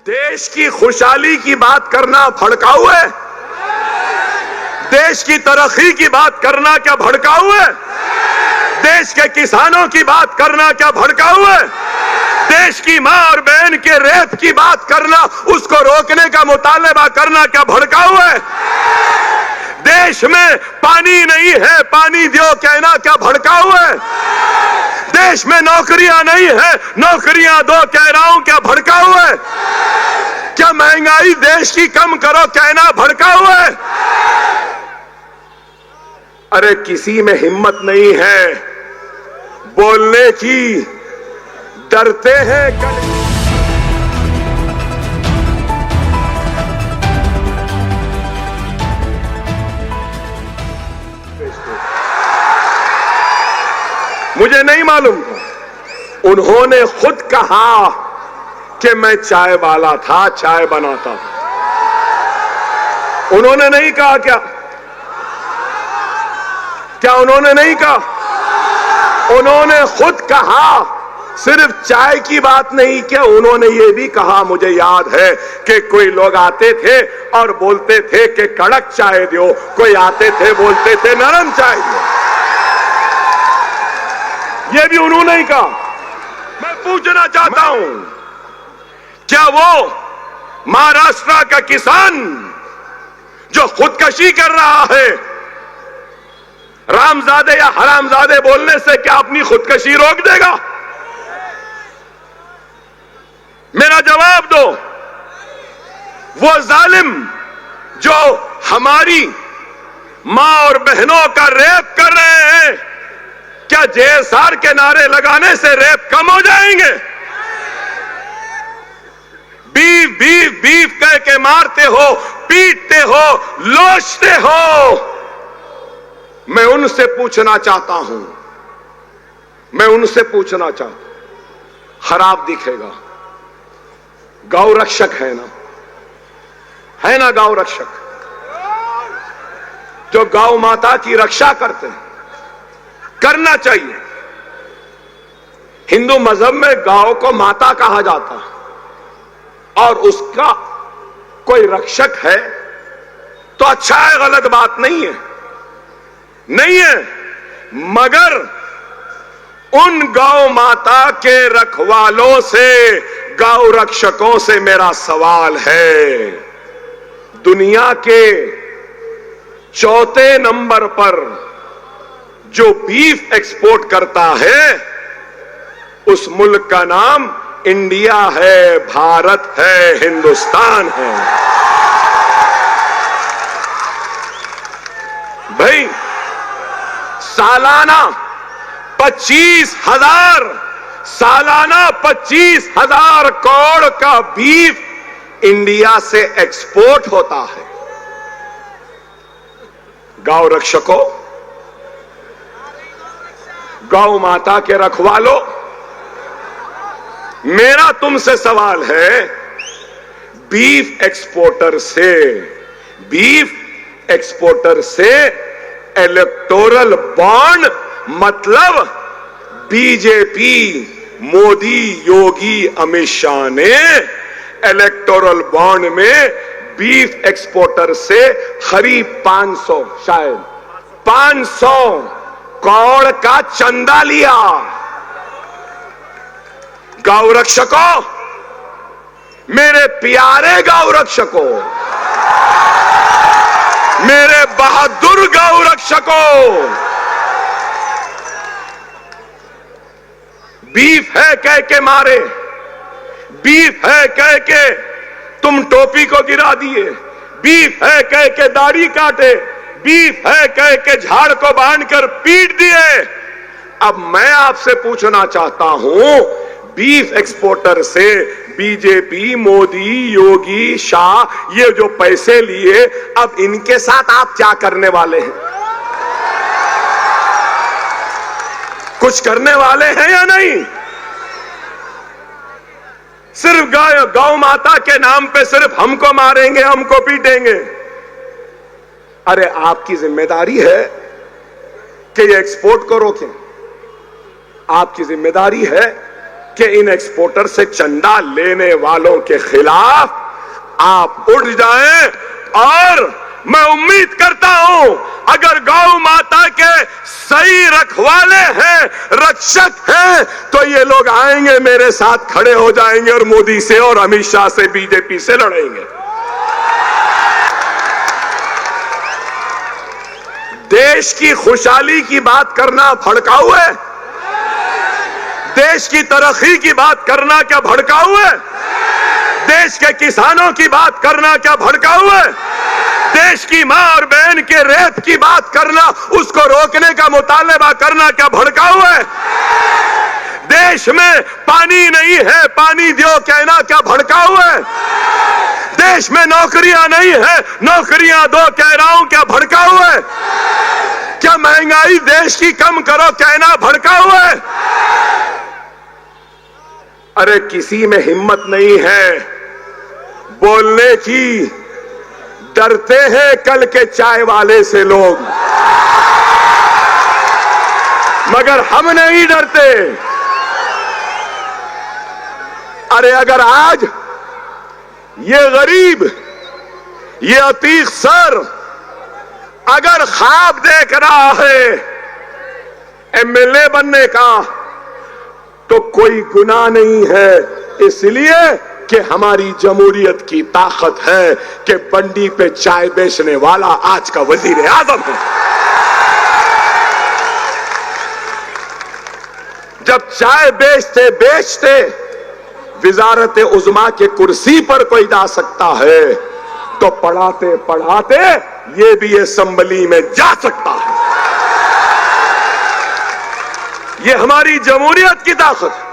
देश की खुशहाली की बात करना भड़काऊ है? देश की तरक्की की बात करना क्या भड़काऊ है? देश के किसानों की बात करना क्या भड़काऊ है? देश की मां और बहन के रेप की बात करना, उसको रोकने का मुतालबा करना क्या भड़काऊ है? देश में पानी नहीं है, पानी दो कहना क्या भड़काऊ है? देश में नौकरियां नहीं है, नौकरियां दो कह रहा हूं क्या भड़काऊ है? क्या महंगाई देश की कम करो कहना भड़काऊ है? अरे किसी में हिम्मत नहीं है बोलने की, डरते हैं मुझे नहीं मालूम। उन्होंने खुद कहा कि मैं चाय वाला था, चाय बनाता। उन्होंने नहीं कहा क्या? क्या उन्होंने नहीं कहा? उन्होंने खुद कहा। सिर्फ चाय की बात नहीं, क्या उन्होंने ये भी कहा, मुझे याद है कि कोई लोग आते थे और बोलते थे कि कड़क चाय दो, कोई आते थे बोलते थे नरम चाय दो। ये भी उन्होंने ही कहा। मैं पूछना चाहता हूं, क्या वो महाराष्ट्र का किसान जो खुदकशी कर रहा है, रामजादे या हरामजादे बोलने से क्या अपनी खुदकशी रोक देगा? मेरा जवाब दो। वो जालिम जो हमारी मां और बहनों का रेप कर रहे हैं, क्या जेएसआर के नारे लगाने से रेप कम हो जाएंगे? बीफ बीफ बीफ कह के मारते हो, पीटते हो, लोचते हो। मैं उनसे पूछना चाहता हूं, खराब दिखेगा। गौ रक्षक है ना गौ रक्षक, जो गौ माता की रक्षा करते हैं, करना चाहिए। हिंदू मजहब में गौ को माता कहा जाता है और उसका कोई रक्षक है तो अच्छा है, गलत बात नहीं है। मगर उन गौ माता के रखवालों से, गौ रक्षकों से मेरा सवाल है। दुनिया के चौथे नंबर पर जो बीफ एक्सपोर्ट करता है, उस मुल्क का नाम इंडिया है, भारत है, हिंदुस्तान है। भाई सालाना 25,000 करोड़ का बीफ इंडिया से एक्सपोर्ट होता है। गौ रक्षकों, गौ माता के रखवालों, मेरा तुमसे सवाल है, बीफ एक्सपोर्टर से इलेक्टोरल बॉन्ड, मतलब बीजेपी, मोदी, योगी, अमित शाह ने इलेक्टोरल बॉन्ड में बीफ एक्सपोर्टर से करीब 500 करोड़ का चंदा लिया। गौ रक्षकों, मेरे प्यारे गौ रक्षकों, मेरे बहादुर गौ रक्षकों, बीफ है कह के मारे, बीफ है कह के तुम टोपी को गिरा दिए, बीफ है कह के दाढ़ी काटे, बीफ है कह के झाड़ को बांधकर पीट दिए। अब मैं आपसे पूछना चाहता हूं, बीफ एक्सपोर्टर से बीजेपी, मोदी, योगी, शाह, ये जो पैसे लिए, अब इनके साथ आप क्या करने वाले हैं? कुछ करने वाले हैं या नहीं? सिर्फ गौ माता के नाम पे सिर्फ हमको मारेंगे, हमको पीटेंगे। अरे आपकी जिम्मेदारी है कि ये एक्सपोर्ट को रोकें। आपकी जिम्मेदारी है कि इन एक्सपोर्टर से चंदा लेने वालों के खिलाफ आप उठ जाएं। और मैं उम्मीद करता हूं अगर गौ माता के सही रखवाले हैं, रक्षक हैं, तो ये लोग आएंगे, मेरे साथ खड़े हो जाएंगे और मोदी से और अमित शाह से, बीजेपी से लड़ेंगे। देश की खुशहाली की बात करना भड़काऊ है? देश की तरक्की की बात करना क्या भड़काऊ है? देश के किसानों की बात करना क्या भड़काऊ है? देश की मां और बहन के रेप की बात करना, उसको रोकने का मुतालबा करना क्या भड़काऊ है? देश में पानी नहीं है, पानी दो कहना क्या भड़काऊ है? देश में नौकरियां नहीं है, नौकरियां दो कह रहा हूं क्या भड़काऊ है? क्या महंगाई देश की कम करो कहना भड़काऊ है? अरे किसी में हिम्मत नहीं है बोलने की, डरते हैं कल के चाय वाले से लोग, मगर हम नहीं डरते। अरे अगर आज ये गरीब, ये अतीक सर अगर ख्वाब देख रहा है एमएलए बनने का, तो कोई गुनाह नहीं है, इसलिए कि हमारी जमहूरियत की ताकत है कि बंडी पे चाय बेचने वाला आज का वजीर आजम है। जब चाय बेचते बेचते विजारत उज़्मा के कुर्सी पर कोई जा सकता है, तो पढ़ाते पढ़ाते ये भी असेंबली में जा सकता है। ये हमारी जमहूरियत की ताकत है।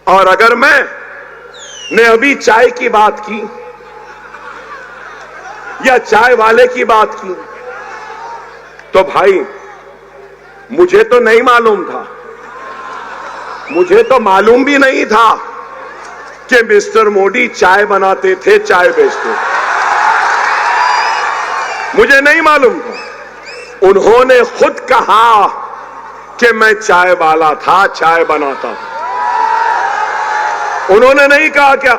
और अगर मैंने अभी चाय की बात की या चाय वाले की बात की, तो भाई मुझे तो नहीं मालूम था, मुझे तो मालूम भी नहीं था कि मिस्टर मोदी चाय बनाते थे, चाय बेचते थे, मुझे नहीं मालूम था। उन्होंने खुद कहा कि मैं चाय वाला था, चाय बनाता था। उन्होंने नहीं कहा क्या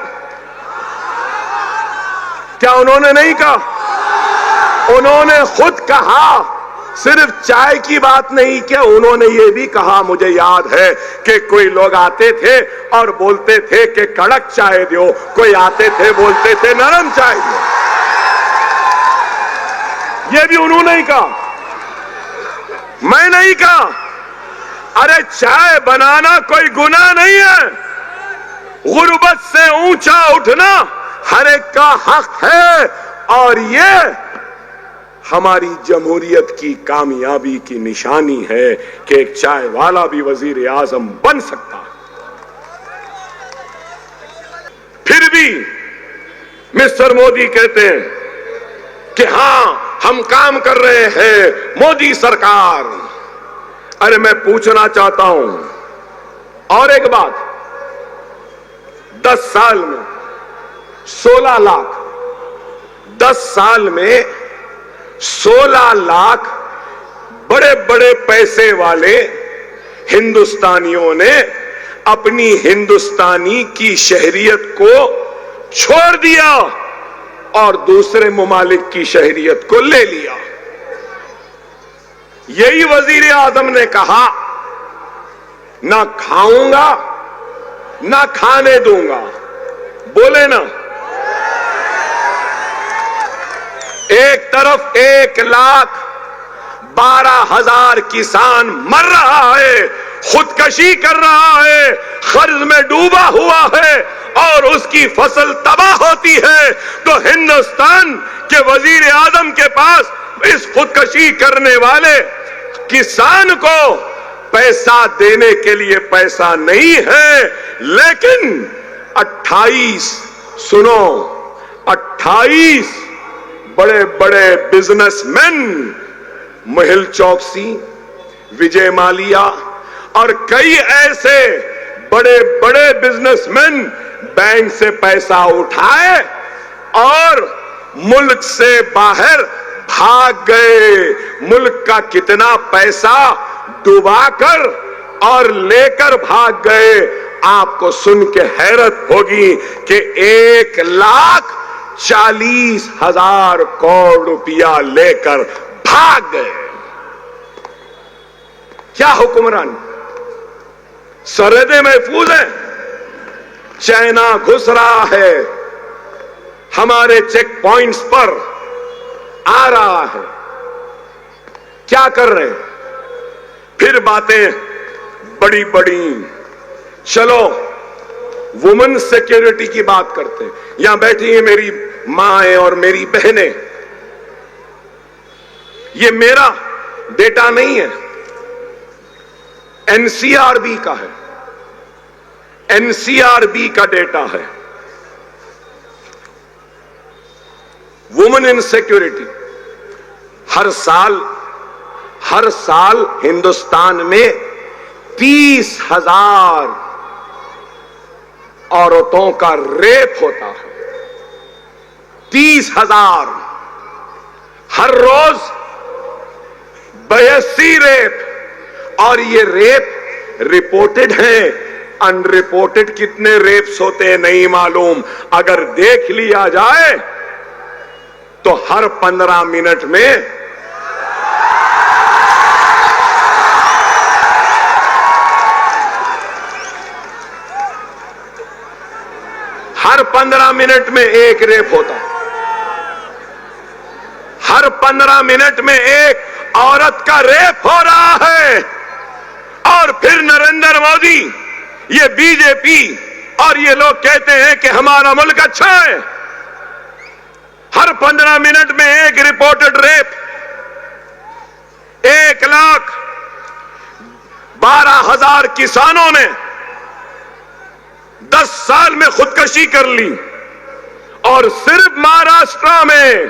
उन्होंने नहीं कहा? उन्होंने खुद कहा। सिर्फ चाय की बात नहीं किया, उन्होंने ये भी कहा, मुझे याद है कि कोई लोग आते थे और बोलते थे कि कड़क चाय दो, कोई आते थे बोलते थे नरम चाय दो। ये भी उन्होंने ही कहा, मैं नहीं कहा। अरे चाय बनाना कोई गुनाह नहीं है, गुर्बत से ऊंचा उठना हर एक का हक है, और ये हमारी जमहूरियत की कामयाबी की निशानी है कि एक चाय वाला भी वजीर आजम बन सकता है। फिर भी मिस्टर मोदी कहते हैं कि हां हम काम कर रहे हैं, मोदी सरकार। अरे मैं पूछना चाहता हूं और एक बात, 10 साल में 16 लाख, 10 साल में 16 लाख बड़े बड़े पैसे वाले हिंदुस्तानियों ने अपनी हिंदुस्तानी की शहरियत को छोड़ दिया और दूसरे ममालिक की शहरियत को ले लिया। यही वजीर आजम ने कहा, ना खाऊंगा ना खाने दूंगा, बोले ना। एक तरफ 1,12,000 किसान मर रहा है, खुदकशी कर रहा है, कर्ज में डूबा हुआ है और उसकी फसल तबाह होती है, तो हिंदुस्तान के वजीर आजम के पास इस खुदकशी करने वाले किसान को पैसा देने के लिए पैसा नहीं है। लेकिन 28 सुनो, 28 बड़े बड़े बिजनेसमैन, मेहुल चौकसी, विजय माल्या और कई ऐसे बड़े बड़े बिजनेसमैन बैंक से पैसा उठाए और मुल्क से बाहर भाग गए। मुल्क का कितना पैसा डुबाकर और लेकर भाग गए। आपको सुन के हैरत होगी कि 1,40,000 करोड़ रुपया लेकर भाग गए। क्या हुक्मरान, सरहदें महफूज हैं, चाइना घुस रहा है, हमारे चेक पॉइंट्स पर आ रहा है, क्या कर रहे हैं? फिर बातें बड़ी बड़ी। चलो वुमेन सिक्योरिटी की बात करते हैं। यहां बैठी है मेरी मां और मेरी बहनें। ये मेरा डेटा नहीं है, एनसीआरबी का है, एनसीआरबी का डेटा है। वुमेन इन सिक्योरिटी, हर साल हिंदुस्तान में 30,000 औरतों का रेप होता है। 30,000 हर रोज 82 रेप। और ये रेप रिपोर्टेड हैं, अनरिपोर्टेड कितने रेप्स होते हैं नहीं मालूम। अगर देख लिया जाए तो हर 15 मिनट में एक रेप होता है। हर 15 मिनट में एक औरत का रेप हो रहा है। और फिर नरेंद्र मोदी, ये बीजेपी और ये लोग कहते हैं कि हमारा मुल्क अच्छा है। हर 15 मिनट में एक रिपोर्टेड रेप। 1,12,000 किसानों ने 10 साल में खुदकशी कर ली। और सिर्फ महाराष्ट्र में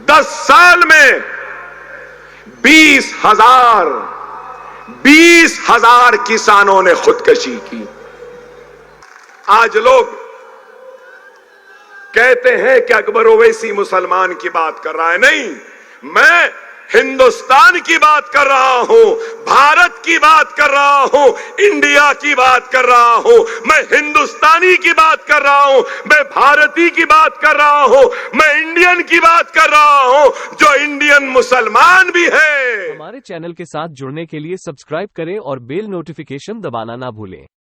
10 साल में 20,000 किसानों ने खुदकशी की। आज लोग कहते हैं कि अकबर ओवैसी मुसलमान की बात कर रहा है। नहीं, मैं हिंदुस्तान की बात कर रहा हूं, भारत की बात कर रहा हूं, इंडिया की बात कर रहा हूं। मैं हिंदुस्तानी की बात कर रहा हूं, मैं भारतीय की बात कर रहा हूं, मैं इंडियन की बात कर रहा हूं, जो इंडियन मुसलमान भी है। हमारे चैनल के साथ जुड़ने के लिए सब्सक्राइब करें और बेल नोटिफिकेशन दबाना ना भूलें।